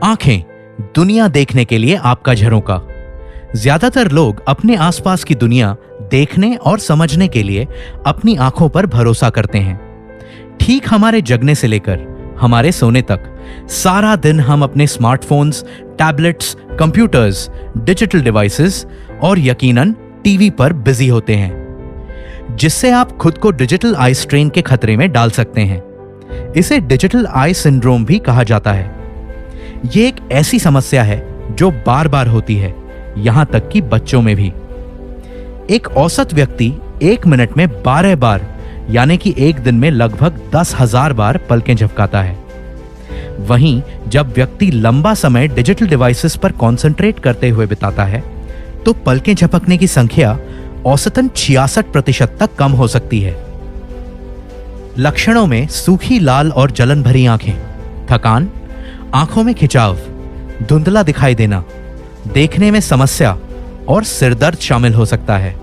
आंखें दुनिया देखने के लिए आपका झरोका। ज्यादातर लोग अपने आसपास की दुनिया देखने और समझने के लिए अपनी आंखों पर भरोसा करते हैं। ठीक हमारे जगने से लेकर हमारे सोने तक सारा दिन हम अपने smartphones, tablets, computers, digital devices और यकीनन टीवी पर बिजी होते हैं, जिससे आप खुद को डिजिटल आई स्ट्रेन के खतरे में डाल सकते हैं। इसे डिजिटल आई सिंड्रोम भी कहा जाता है। यह एक ऐसी समस्या है जो बार बार होती है, यहां तक कि बच्चों में भी। एक औसत व्यक्ति 1 मिनट में 12 बार यानी कि एक दिन में लगभग 10,000 बार पलकें झपकाता है। वहीं जब व्यक्ति लंबा समय डिजिटल डिवाइसेस पर कंसंट्रेट करते हुए बिताता है तो पलकें झपकने की संख्या औसतन 66% तक कम हो सकती है। लक्षणों में सूखी लाल और जलन भरी आंखें, थकान, आंखों में खिंचाव, धुंधला दिखाई देना, देखने में समस्या और सिरदर्द शामिल हो सकता है।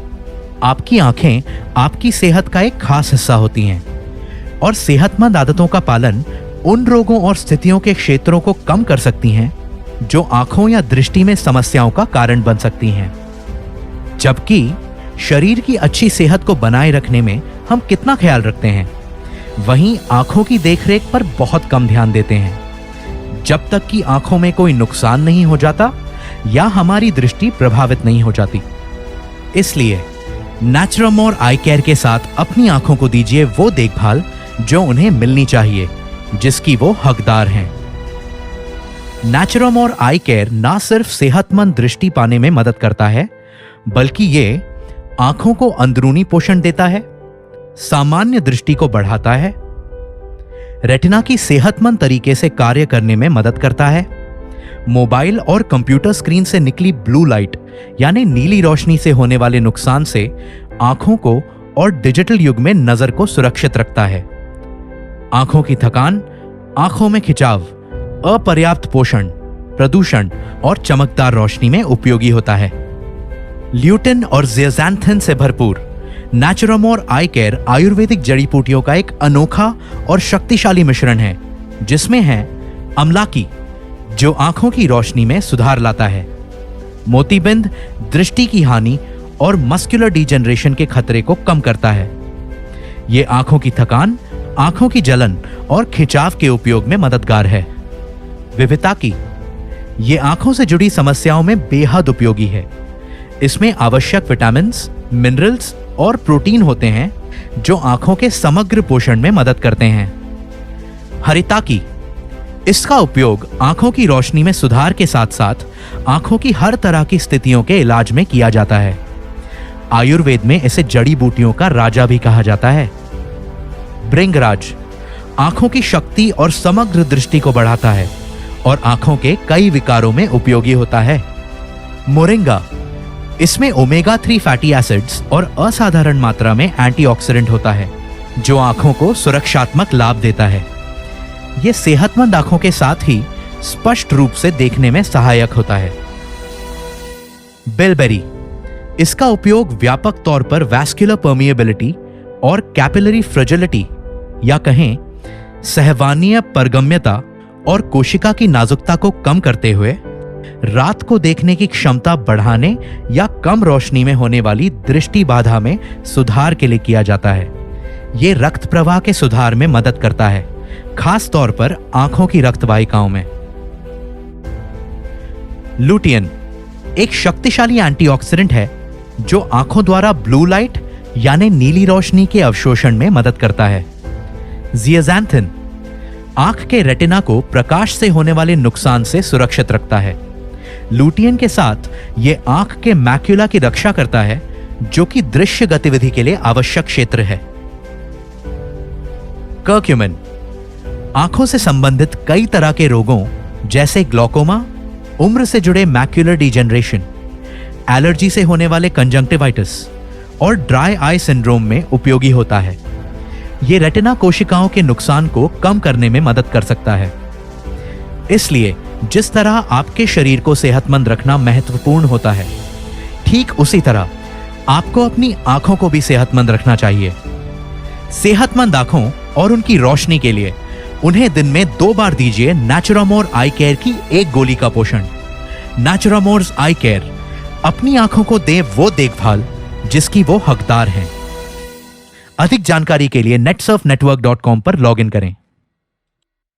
आपकी आंखें आपकी सेहत का एक खास हिस्सा होती हैं और सेहतमंद आदतों का पालन उन रोगों और स्थितियों के क्षेत्रों को कम कर सकती हैं जो आंखों या दृष्टि में समस्याओं का कारण बन सकती हैं। जबकि शरीर की अच्छी सेहत को बनाए रखने में हम कितना ख्याल रखते हैं, वहीं आंखों की देखरेख पर बहुत कम ध्यान देते हैं, जब तक कि आंखों में कोई नुकसान नहीं हो जाता या हमारी दृष्टि प्रभावित नहीं हो जाती। इसलिए नेचुरमोर आई केयर के साथ अपनी आंखों को दीजिए वो देखभाल जो उन्हें मिलनी चाहिए, जिसकी वो हकदार हैं। नेचुरमोर आई केयर ना सिर्फ सेहतमंद दृष्टि पाने में मदद करता है, बल्कि ये आंखों को अंदरूनी पोषण देता है, सामान्य दृष्टि को बढ़ाता है, रेटिना की सेहतमंद तरीके से कार्य करने में मदद करता है, मोबाइल और कंप्यूटर स्क्रीन से निकली ब्लू लाइट यानी नीली रोशनी से होने वाले नुकसान से आंखों को और डिजिटल युग में नजर को सुरक्षित रखता है। आंखों की थकान, आंखों में खिंचाव, अपर्याप्त पोषण, प्रदूषण और चमकदार रोशनी में उपयोगी होता है। ल्यूटिन और ज़ेज़ैंथिन से भरपूर नेचुरमोर आई केयर आयुर्वेदिक जड़ी बूटियों का एक अनोखा और शक्तिशाली मिश्रण है, जिसमें है अमलाकी जो आंखों की रोशनी में सुधार लाता है, मोतीबिंद दृष्टि की हानि और मस्कुलर डिजेनरेशन के खतरे को कम करता है। यह आंखों की थकान, आंखों की जलन और खिंचाव के उपयोग में मददगार है। विविताकी यह आंखों से जुड़ी समस्याओं में बेहद उपयोगी है। इसमें आवश्यक विटामिन्स, मिनरल्स और प्रोटीन होते हैं जो आंखों के समग्र पोषण में मदद करते हैं। हरिताकी इसका उपयोग आंखों की रोशनी में सुधार के साथ साथ आंखों की हर तरह की स्थितियों के इलाज में किया जाता है। आयुर्वेद में इसे जड़ी बूटियों का राजा भी कहा जाता है। भृंगराज आंखों की शक्ति और समग्र दृष्टि को बढ़ाता है और आंखों के कई विकारों में उपयोगी होता है। मोरिंगा इसमें ओमेगा 3 फैटी एसिड्स और असाधारण मात्रा में एंटीऑक्सीडेंट होता है जो आंखों को सुरक्षात्मक लाभ देता है। यह सेहतमंद आंखों के साथ ही स्पष्ट रूप से देखने में सहायक होता है। बिलबेरी इसका उपयोग व्यापक तौर पर वैस्कुलर परमिएबिलिटी और कैपिलरी फ्रेजिलिटी या कहें सहवानीय परगम्यता और कोशिका की नाजुकता को कम करते हुए रात को देखने की क्षमता बढ़ाने या कम रोशनी में होने वाली दृष्टि बाधा में सुधार के लिए किया जाता है। यह रक्त प्रवाह के सुधार में मदद करता है, खास तौर पर आंखों की रक्त वाहिकाओं में। लुटियन एक शक्तिशाली एंटीऑक्सीडेंट है जो आंखों द्वारा ब्लू लाइट यानी नीली रोशनी के अवशोषण में मदद करता है। ज़ेज़ैंथिन आंख के रेटिना को प्रकाश से होने वाले नुकसान से सुरक्षित रखता है। लुटियन के साथ यह आंख के मैक्युला की रक्षा करता है, जो कि दृश्य गतिविधि के लिए आवश्यक क्षेत्र है। कर्क्यूमिन आंखों से संबंधित कई तरह के रोगों जैसे ग्लौकोमा, उम्र से जुड़े मैक्युलर डिजेनरेशन, एलर्जी से होने वाले कंजंक्टिवाइटिस और ड्राई आई सिंड्रोम में उपयोगी होता है। यह रेटिना कोशिकाओं के नुकसान को कम करने में मदद कर सकता है। इसलिए जिस तरह आपके शरीर को सेहतमंद रखना महत्वपूर्ण होता है, ठीक उसी तरह आपको अपनी आंखों को भी सेहतमंद रखना चाहिए। सेहतमंद आंखों और उनकी रोशनी के लिए उन्हें दिन में 2 बार दीजिए नेचुरामोर आई केयर की 1 गोली का पोषण। नेचुरामोर्स आई केयर, अपनी आंखों को दे वो देखभाल जिसकी वो हकदार हैं। अधिक जानकारी के लिए netsurfnetwork.com पर लॉगिन करें।